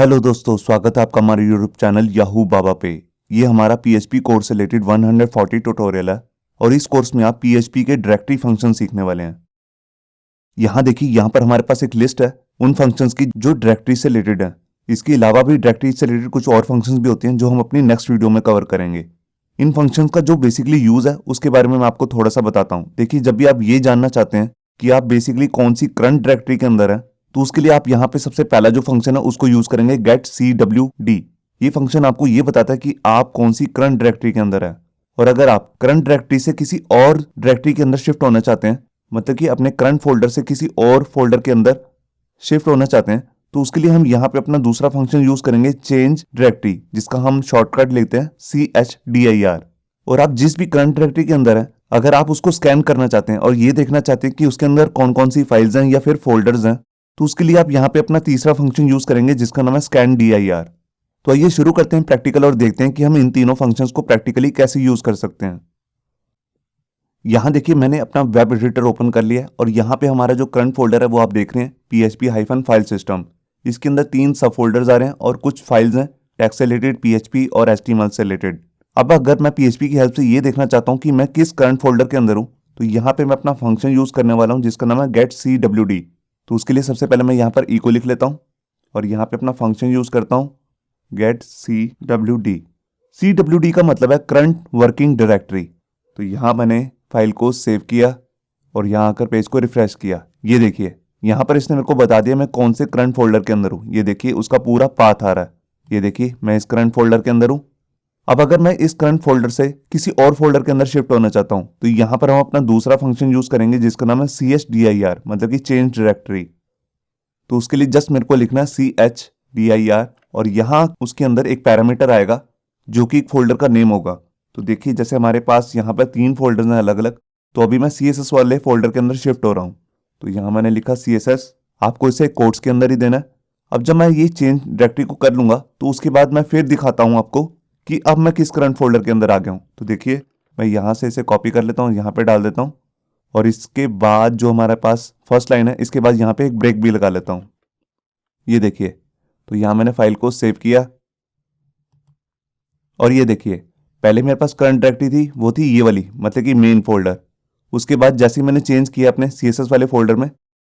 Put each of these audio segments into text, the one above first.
Hello दोस्तों, स्वागत है आपका हमारे यूट्यूब चैनल याहू बाबा पे। ये हमारा पीएचपी कोर्स से रिलेटेड 140 ट्यूटोरियल है और इस कोर्स में आप पीएचपी के डायरेक्टरी फंक्शन सीखने वाले हैं। यहाँ देखिए, यहाँ पर हमारे पास एक लिस्ट है उन फंक्शंस की जो डायरेक्टरी से रिलेटेड है। इसके अलावा भी डायरेक्टरी से रिलेटेड कुछ और फंक्शंस भी होते हैं जो हम अपनी नेक्स्ट वीडियो में कवर करेंगे। इन फंक्शंस का जो बेसिकली यूज है उसके बारे में मैं आपको थोड़ा सा बताता हूँ। देखिए, जब भी आप ये जानना चाहते हैं कि आप बेसिकली कौन सी करंट डायरेक्टरी के अंदर है, तो उसके लिए आप यहाँ पे सबसे पहला जो फंक्शन है उसको यूज करेंगे, गेट CWD। ये फंक्शन आपको ये बताता है कि आप कौन सी करंट डायरेक्टरी के अंदर है। और अगर आप करंट डायरेक्टरी से किसी और डायरेक्टरी के अंदर शिफ्ट होना चाहते हैं, मतलब कि अपने करंट फोल्डर से किसी और फोल्डर के अंदर शिफ्ट होना चाहते हैं, तो उसके लिए हम यहाँ पे अपना दूसरा फंक्शन यूज करेंगे, चेंज डायरेक्टरी, जिसका हम शॉर्टकट लेते हैं CHDIR। और आप जिस भी करंट डायरेक्टरी के अंदर है, अगर आप उसको स्कैन करना चाहते हैं और ये देखना चाहते हैं कि उसके अंदर कौन कौन सी फाइल्स हैं या फिर फोल्डर्स हैं, तो उसके लिए आप यहाँ पे अपना तीसरा फंक्शन यूज करेंगे जिसका नाम है ScanDIR। तो आइए शुरू करते हैं प्रैक्टिकल और देखते हैं कि हम इन तीनों फंक्शंस को प्रैक्टिकली कैसे यूज कर सकते हैं। यहाँ देखिए, मैंने अपना वेब एडिटर ओपन कर लिया है और यहाँ पे हमारा जो करंट फोल्डर है वो आप देख रहे हैं, PHP-फाइल सिस्टम। इसके अंदर 3 सब फोल्डर्स आ रहे हैं और कुछ फाइल्स हैं टेक्स्ट से रिलेटेड, PHP और HTML से रिलेटेड। अब अगर मैं PHP की हेल्प से ये देखना चाहता हूँ कि मैं किस करंट फोल्डर के अंदर हूँ, तो यहाँ पे मैं अपना फंक्शन यूज करने वाला हूँ जिसका नाम है गेट CWD। तो उसके लिए सबसे पहले मैं यहाँ पर इको लिख लेता हूँ और यहाँ पे अपना फंक्शन यूज करता हूँ, गेट CWD। CWD का मतलब है करंट वर्किंग डायरेक्टरी। तो यहाँ मैंने फाइल को सेव किया और यहाँ आकर पेज को रिफ्रेश किया। ये देखिए, यहाँ पर इसने मेरे को बता दिया मैं कौन से करंट फोल्डर के अंदर हूँ। ये देखिए, उसका पूरा पाथ आ रहा है। ये देखिए, मैं इस करंट फोल्डर के अंदर हूँ। अब अगर मैं इस करंट फोल्डर से किसी और फोल्डर के अंदर शिफ्ट होना चाहता हूँ, तो यहाँ पर हम अपना दूसरा फंक्शन यूज करेंगे जिसका नाम है CHDIR, मतलब कि चेंज डायरेक्टरी। तो उसके लिए जस्ट मेरे को लिखना है CHDIR और यहाँ उसके अंदर एक पैरामीटर आएगा जो कि एक फोल्डर का नेम होगा। तो देखिए, जैसे हमारे पास यहाँ पर 3 फोल्डर्स हैं अलग अलग, तो अभी मैं CSS वाले फोल्डर के अंदर शिफ्ट हो रहा हूँ। तो यहाँ मैंने लिखा CSS, आपको इसे कोट्स के अंदर ही देना है। अब जब मैं ये चेंज डायरेक्टरी को कर लूंगा तो उसके बाद मैं फिर दिखाता हूँ आपको कि अब मैं किस करंट फोल्डर के अंदर आ गया हूँ। तो देखिए, मैं यहाँ से इसे कॉपी कर लेता हूँ, यहाँ पे डाल देता हूँ और इसके बाद जो हमारे पास फर्स्ट लाइन है, इसके बाद यहाँ पे एक ब्रेक भी लगा लेता हूँ। ये देखिए, तो यहाँ मैंने फाइल को सेव किया और ये देखिए, पहले मेरे पास करंट डायरेक्टरी थी, वो थी ये वाली, मतलब कि मेन फोल्डर। उसके बाद जैसे ही मैंने चेंज किया अपने CSS वाले फोल्डर में,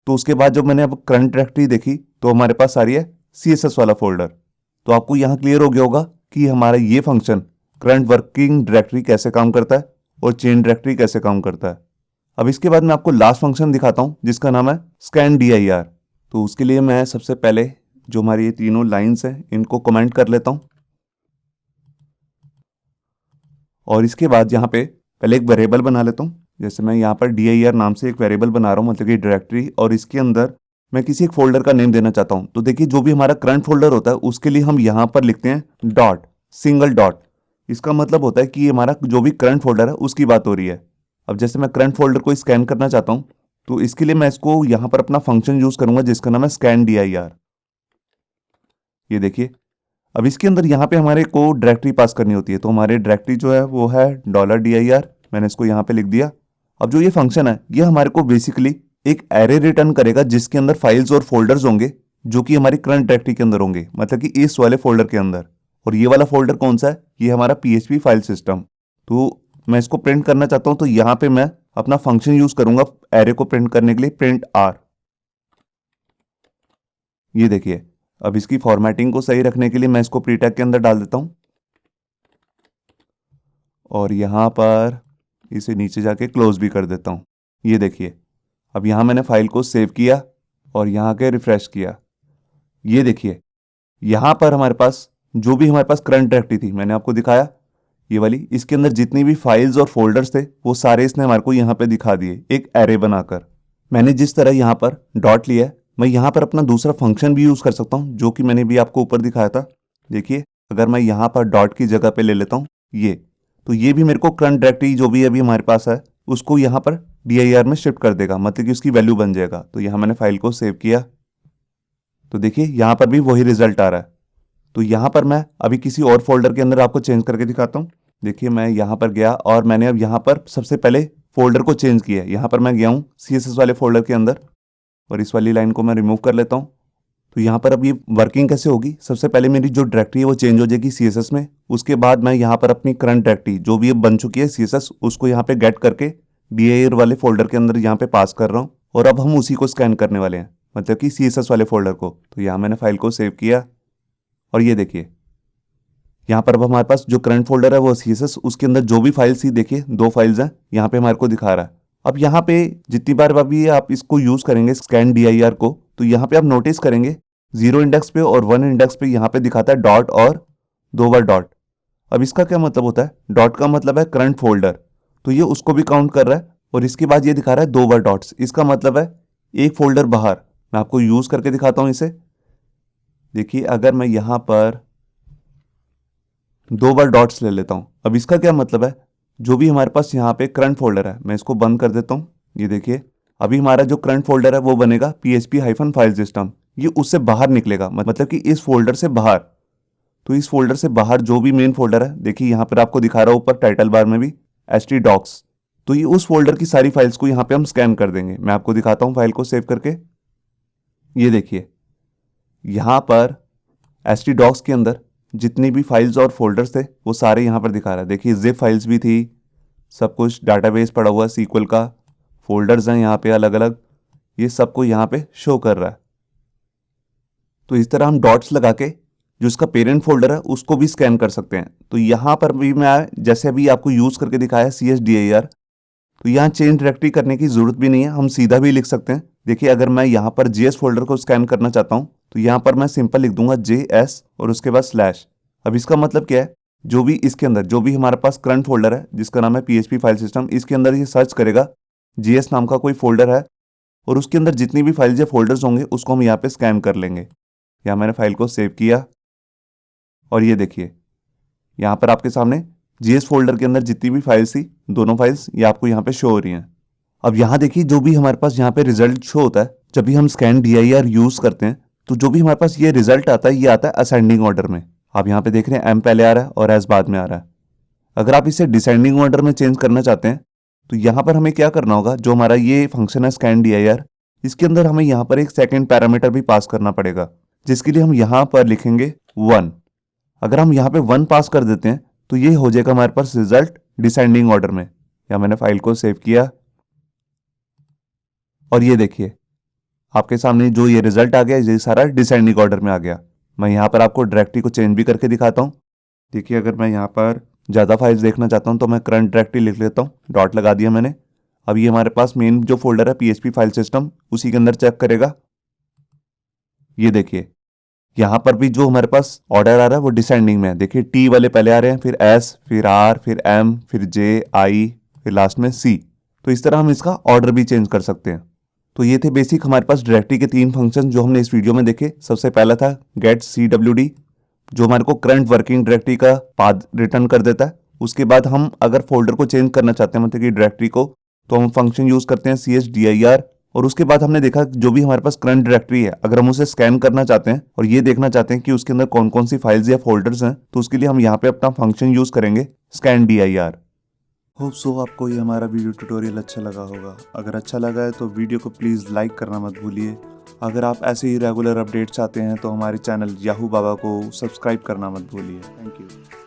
तो उसके बाद जब मैंने अब करंट डायरेक्टरी देखी तो हमारे पास आ रही है CSS वाला फोल्डर। तो आपको यहाँ क्लियर हो गया होगा कि हमारा ये फंक्शन करंट वर्किंग डायरेक्टरी कैसे काम करता है और चेंज डायरेक्टरी कैसे काम करता है। अब इसके बाद मैं आपको लास्ट फंक्शन दिखाता हूँ जिसका नाम है ScanDIR। तो उसके लिए मैं सबसे पहले जो हमारी ये तीनों लाइन्स हैं इनको कमेंट कर लेता हूँ और इसके बाद यहाँ पे पहले एक वेरिएबल बना लेता हूँ। जैसे मैं यहाँ पर DIR नाम से एक वेरिएबल बना रहा हूँ, मतलब कि डायरेक्टरी, और इसके अंदर मैं किसी एक फोल्डर का नेम देना चाहता हूँ। तो देखिए, जो भी हमारा करंट फोल्डर होता है उसके लिए हम यहाँ पर लिखते हैं डॉट, सिंगल डॉट। इसका मतलब होता है कि हमारा जो भी करंट फोल्डर है उसकी बात हो रही है। अब जैसे मैं करंट फोल्डर को स्कैन करना चाहता हूँ, तो इसके लिए मैं इसको यहाँ पर अपना फंक्शन यूज करूंगा जिसका नाम है ScanDIR। ये देखिए, अब इसके अंदर यहाँ पे हमारे को डायरेक्टरी पास करनी होती है। तो हमारी डायरेक्टरी जो है वो है $dir, मैंने इसको यहाँ पे लिख दिया। अब जो ये फंक्शन है ये हमारे को बेसिकली एक एरे रिटर्न करेगा जिसके अंदर फाइल्स और फोल्डर्स होंगे जो कि हमारी करंट डायरेक्टरी के अंदर होंगे, मतलब कि इस वाले फोल्डर के अंदर। और ये वाला फोल्डर कौन सा है? ये हमारा PHP फाइल सिस्टम। तो मैं इसको प्रिंट करना चाहता हूँ, तो यहाँ पे मैं अपना फंक्शन यूज करूंगा एरे को प्रिंट करने के लिए, प्रिंट R। ये देखिए, अब इसकी फॉर्मेटिंग को सही रखने के लिए मैं इसको प्री टैग के अंदर डाल देता हूं और यहां पर इसे नीचे जाके क्लोज भी कर देता हूं। ये देखिए, अब यहां मैंने फाइल को सेव किया और यहां के रिफ्रेश किया। ये देखिए, यहां पर हमारे पास जो भी हमारे पास करंट डायरेक्टरी थी, मैंने आपको दिखाया ये वाली, इसके अंदर जितनी भी फाइल्स और फोल्डर्स थे वो सारे इसने हमारे को यहाँ पे दिखा दिए एक एरे बनाकर। मैंने जिस तरह यहाँ पर डॉट लिया है, मैं यहाँ पर अपना दूसरा फंक्शन भी यूज कर सकता हूँ जो कि मैंने भी आपको ऊपर दिखाया था। देखिए, अगर मैं यहाँ पर डॉट की जगह पे ले लेता हूँ ये, तो ये भी मेरे को करंट डायरेक्टरी जो भी अभी हमारे पास है उसको यहाँ पर DIR में शिफ्ट कर देगा, मतलब कि उसकी वैल्यू बन जाएगा। तो यहाँ मैंने फाइल को सेव किया, तो देखिए यहाँ पर भी वही रिजल्ट आ रहा है। तो यहाँ पर मैं अभी किसी और फोल्डर के अंदर आपको चेंज करके दिखाता हूँ। देखिए, मैं यहाँ पर गया और मैंने अब यहाँ पर सबसे पहले फोल्डर को चेंज किया। यहाँ पर मैं गया हूँ CSS वाले फोल्डर के अंदर और इस वाली लाइन को मैं रिमूव कर लेता हूँ। तो यहाँ पर अब ये वर्किंग कैसे होगी, सबसे पहले मेरी जो डायरेक्टरी है वो चेंज हो जाएगी CSS में। उसके बाद मैं यहाँ पर अपनी करंट डायरेक्टरी जो भी अब बन चुकी है CSS उसको यहाँ पे गेट करके dir वाले फोल्डर के अंदर यहाँ पे पास कर रहा हूँ, और अब हम उसी को स्कैन करने वाले हैं, मतलब कि CSS वाले फोल्डर को। तो यहाँ मैंने फाइल को सेव किया और ये देखिए यहाँ पर अब हमारे पास जो करंट फोल्डर है वो CSS, उसके अंदर जो भी फाइल्स थी देखिए 2 फाइल्स हैं यहाँ पे हमारे को दिखा रहा है। अब यहाँ पे जितनी बार अभी आप इसको यूज़ करेंगे स्कैन dir को, तो यहाँ पे आप नोटिस करेंगे 0 इंडेक्स पे और 1 इंडेक्स पे यहाँ पे दिखाता है डॉट और 2 बार डॉट। अब इसका क्या मतलब होता है, डॉट का मतलब है करंट फोल्डर, तो ये उसको भी काउंट कर रहा है, और इसके बाद ये दिखा रहा है 2 बार डॉट्स, इसका मतलब है एक फोल्डर बाहर। मैं आपको यूज़ करके दिखाता हूँ इसे। देखिए अगर मैं यहाँ पर 2 बार डॉट्स ले लेता हूँ, अब इसका क्या मतलब है, जो भी हमारे पास यहाँ पे करंट फोल्डर है, मैं इसको बंद कर देता हूँ। ये देखिए अभी हमारा जो करंट फोल्डर है वो बनेगा php-file system, ये उससे बाहर निकलेगा, मतलब कि इस फोल्डर से बाहर। तो इस फोल्डर से बाहर जो भी मेन फोल्डर है, देखिए यहाँ पर आपको दिखा रहा है ऊपर टाइटल बार में भी htdocs, तो ये उस फोल्डर की सारी फाइल्स को यहाँ पे हम स्कैन कर देंगे। मैं आपको दिखाता हूँ फाइल को सेव करके। ये देखिए यहाँ पर htdocs के अंदर जितनी भी फाइल्स और फोल्डर्स थे वो सारे यहाँ पर दिखा रहा है। देखिए जिप फाइल्स भी थी, सब कुछ डाटाबेस पड़ा हुआ SQL का, फोल्डर्स हैं यहाँ पे अलग अलग, ये सबको यहाँ पे शो कर रहा है। तो इस तरह हम डॉट्स लगा के जो इसका पेरेंट फोल्डर है उसको भी स्कैन कर सकते हैं। तो यहाँ पर भी मैं जैसे अभी आपको यूज़ करके दिखाया CSDIR, तो यहाँ चेंज डायरेक्टरी करने की ज़रूरत भी नहीं है, हम सीधा भी लिख सकते हैं। देखिए अगर मैं यहाँ पर JS फोल्डर को स्कैन करना चाहता हूँ तो यहाँ पर मैं सिंपल लिख दूंगा JS और उसके बाद स्लैश। अब इसका मतलब क्या है, जो भी इसके अंदर जो भी हमारे पास करंट फोल्डर है जिसका नाम है PHP फाइल सिस्टम, इसके अंदर ये सर्च करेगा JS नाम का कोई फोल्डर है, और उसके अंदर जितनी भी फाइल्स या फोल्डर्स होंगे उसको हम यहाँ पे स्कैन कर लेंगे। यहाँ मैंने फाइल को सेव किया और ये देखिए यहाँ पर आपके सामने JS फोल्डर के अंदर जितनी भी फाइल्स थी, दोनों फाइल्स ये आपको यहाँ पे शो हो रही हैं। अब यहाँ देखिए जो भी हमारे पास यहाँ पे रिजल्ट शो होता है जब भी हम स्कैन dir यूज़ करते हैं, तो जो भी हमारे पास ये रिजल्ट आता है ये आता है असेंडिंग ऑर्डर में। आप यहाँ पे देख रहे हैं M पहले आ रहा है और S बाद में आ रहा है। अगर आप इसे डिसेंडिंग ऑर्डर में चेंज करना चाहते हैं तो यहाँ पर हमें क्या करना होगा, जो हमारा ये फंक्शन है स्कैन dir, इसके अंदर हमें यहाँ पर एक सेकेंड पैरामीटर भी पास करना पड़ेगा, जिसके लिए हम यहाँ पर लिखेंगे 1। अगर हम यहाँ पे 1 पास कर देते हैं तो ये हो जाएगा हमारे पास रिजल्ट डिसेंडिंग ऑर्डर में। या मैंने फाइल को सेव किया और ये देखिए आपके सामने जो ये रिजल्ट आ गया ये सारा डिसेंडिंग ऑर्डर में आ गया। मैं यहाँ पर आपको डायरेक्टरी को चेंज भी करके दिखाता हूँ। देखिए अगर मैं यहाँ पर ज़्यादा फाइल्स देखना चाहता हूँ तो मैं करंट डायरेक्टरी लिख लेता हूँ, डॉट लगा दिया मैंने। अब ये हमारे पास मेन जो फोल्डर है PHP फाइल सिस्टम उसी के अंदर चेक करेगा। ये देखिए यहाँ पर भी जो हमारे पास ऑर्डर आ रहा है वो डिसेंडिंग में है। देखिए T वाले पहले आ रहे हैं, फिर S, फिर R, फिर M, फिर J, I, फिर लास्ट में C। तो इस तरह हम इसका ऑर्डर भी चेंज कर सकते हैं। तो ये थे बेसिक हमारे पास डायरेक्टरी के 3 फंक्शन जो हमने इस वीडियो में देखे। सबसे पहला था गेट CWD जो हमारे को करंट वर्किंग डायरेक्टरी का पाथ रिटर्न कर देता है। उसके बाद हम अगर फोल्डर को चेंज करना चाहते हैं मतलब कि डायरेक्टरी को, तो हम फंक्शन यूज़ करते हैं CSDIR। और उसके बाद हमने देखा जो भी हमारे पास करंट डायरेक्टरी है अगर हम उसे स्कैन करना चाहते हैं और ये देखना चाहते हैं कि उसके अंदर कौन कौन सी फाइल्स या फोल्डर्स हैं, तो उसके लिए हम यहाँ पे अपना फंक्शन यूज़ करेंगे स्कैन dir। होप सो आपको ये हमारा वीडियो ट्यूटोरियल अच्छा लगा होगा। अगर अच्छा लगा है तो वीडियो को प्लीज़ लाइक करना मत भूलिए। अगर आप ऐसे ही रेगुलर अपडेट्स चाहते हैं तो हमारे चैनल याहू बाबा को सब्सक्राइब करना मत भूलिए। Thank you.